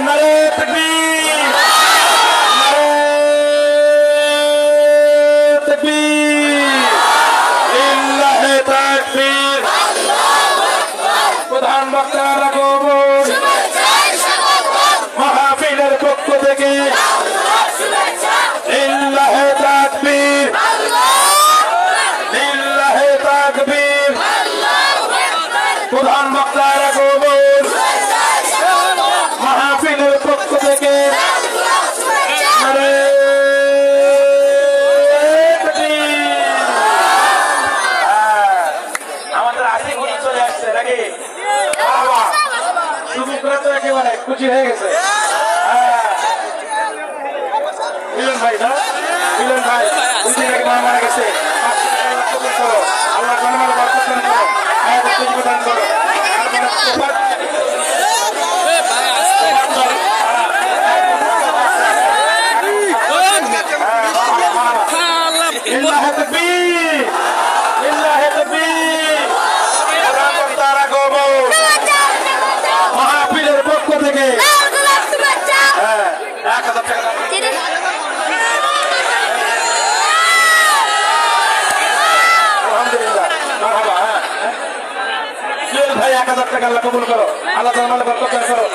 নারে তাকবীর, নারে তাকবীর, লিল্লাহি তাকবীর। প্রধান বক্তারা কবুল মাহফিলের পক্ষ থেকে লিল্লাহি তাকবীর, লিল্লাহি তাকবীর। প্রধান বক্তারা কবুল মাহফিলের পক্ষ থেকে নারে তাকবীর। আমাদের আশি ঘড়ি চলে আসছে নাকি? সুবুকরা তো একেবারে খুশি হয়ে গেছে। মিলন ভাই না, মিলন ভাই দুই দিন আগে মারা গেছে। আল্লাহ কালমার বরকত দান করো, আয়াত তৈরি দান করো। লিল্লাহি তাকবীর, লিল্লাহি তাকবীর। তারা কবুল মাহফিলের পক্ষ থেকে 1000 টাকা আলহামদুলিল্লাহ, মারহাবা। ভাই 1000 টাকা আল্লাহ কবুল করো, আল্লাহ তাআলা বরকত দান করো।